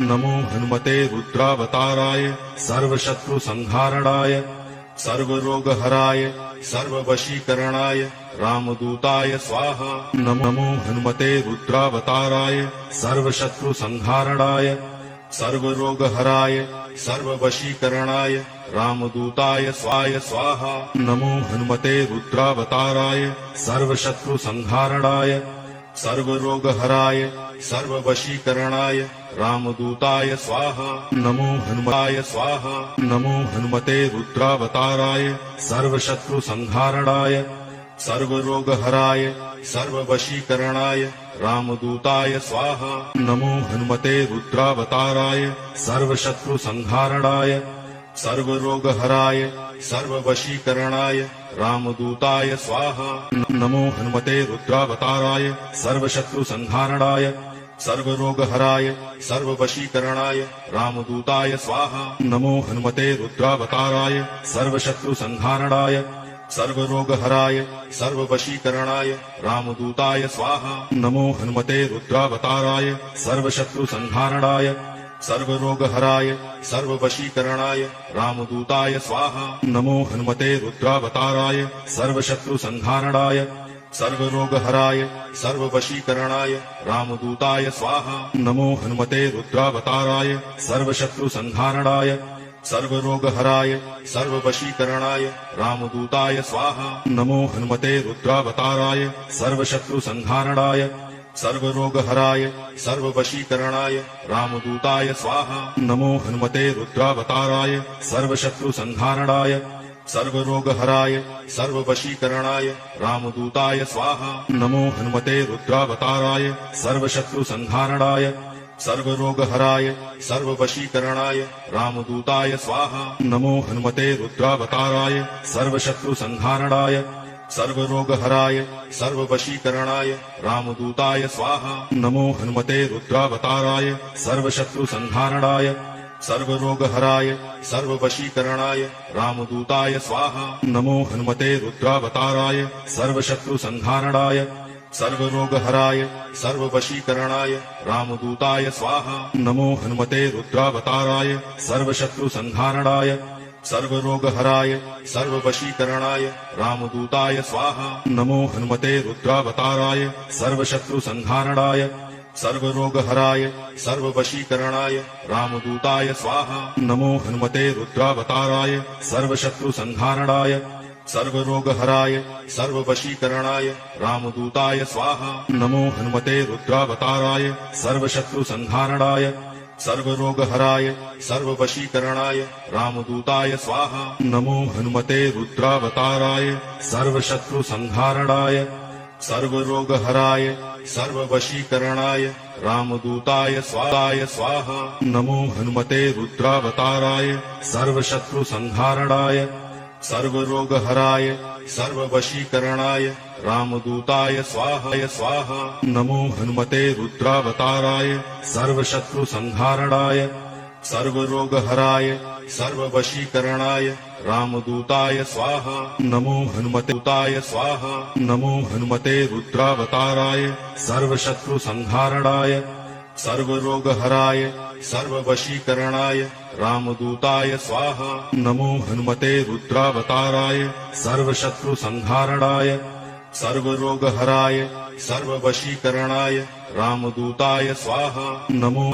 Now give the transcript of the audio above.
नमो हनुमते रुद्रावताराय सर्वशत्रुसंहारणाय सर्वरोगहराय सर्ववशीकरणाय रामदूताय स्वाहा। नमो हनुमते रुद्रावताराय सर्वशत्रुसंहारणाय सर्वरोगहराय सर्ववशीकरणाय रामदूताय स्वाहा। नमो हनुमते रुद्रावताराय सर्वशत्रुसंहारणाय सर्वरोगहराय सर्ववशीकरणाय रामदूताय स्वाहा। नमो हनुमताय स्वाहा। नमो हनुमते रुद्रावताराय सर्वशत्रुसंहारणाय सर्वरोगहराय सर्ववशीकरणाय रामदूताय स्वाहा। नमो हनुमते रुद्रावताराय सर्वशत्रुसंहारणाय सर्वरोगहराय सर्ववशीकरणाय रामदूताय स्वाहा। नमो हनुमते रुद्रावताराय सर्वशत्रुसंहारणाय सर्वरोगहराय सर्ववशीकरणाय रामदूताय स्वाहा। नमो हनुमते रुद्रावताराय सर्वशत्रुसंहारणाय सर्वरोगहराय सर्ववशीकरणाय रामदूताय स्वाहा। नमो हनुमते रुद्रावताराय सर्वशत्रुसंहारणाय सर्वरोगहराय सर्ववशीकरणाय रामदूताय स्वाहा। नमो हनुमते रुद्रावताराय सर्वशत्रुसंहारणाय सर्वरोगहराय सर्ववशीकरणाय रामदूताय स्वाहा। नमो हनुमते रुद्रावताराय सर्वशत्रुसंहारणाय सर्वरोगहराय सर्ववशीकरणाय रामदूताय स्वाहा। नमो हनुमते रुद्रावताराय सर्वशत्रुसंहारणाय सर्वरोगहराय सर्ववशीकरणाय रामदूताय स्वाहा। नमो हनुमते रुद्रावताराय सर्वशत्रुसंहारणाय सर्वरोगहराय सर्ववशीकरणाय रामदूताय स्वाहा। नमो हनुमते रुद्रावताराय सर्वशत्रुसंहारणाय सर्वरोगहराय सर्ववशीकरणाय रामदूताय स्वाहा। नमो हनुमते रुद्रावताराय सर्वशत्रुसंहारणाय सर्वरोगहराय सर्ववशीकरणाय रामदूताय स्वाहा। नमो हनुमते रुद्रावताराय सर्वशत्रुसंहारणाय सर्वरोगहराय सर्ववशीकरणाय रामदूताय स्वाहा। नमो हनुमते रुद्रावताराय सर्वशत्रुसंहारणाय सर्वरोगहराय सर्ववशीकरणाय रामदूताय स्वाहा। नमो हनुमते रुद्रावताराय सर्वशत्रुसंहारणाय सर्वरोगहराय सर्ववशीकरणाय रामदूताय स्वाहा। नमो हनुमते रुद्रावताराय सर्वशत्रुसंहारणाय सर्वरोगहराय सर्ववशीकरणाय रामदूताय स्वाहा। नमो हनुमते रुद्रावताराय सर्वशत्रुसंहारणाय सर्वरोगहराय सर्ववशीकरणाय रामदूताय स्वाहा। नमो हनुमते रुद्रावताराय सर्वशत्रुसंहारणाय सर्वरोगहराय सर्ववशीकरणाय रामदूताय स्वाहा। नमो हनुमते रुद्रावताराय सर्वशत्रुसंहारणाय सर्वरोगहराय सर्ववशीकरणाय रामदूताय स्वाहा। नमो हनुमते रुद्रावताराय सर्वशत्रुसंहारणाय सर्वरोगहराय सर्ववशीकरणाय रामदूताय स्वाहा। नमो हनुमते रुद्रावताराय सर्वशत्रुसंहारणाय सर्वरोगहराय सर्ववशीकरणाय रामदूताय स्वाहा। नमो हनुमते रुद्राय स्वाहा। नमो हनुमते रुद्रावताराय सर्वशत्रुसंहारणाय सर्वरोगहराय सर्ववशीकरणाय रामदूताय स्वाहा। नमो हनुमते रुद्रावताराय सर्वशत्रुसंहारणाय सर्वरोगहराय सर्ववशीकरणाय रामदूताय स्वाहा। नमो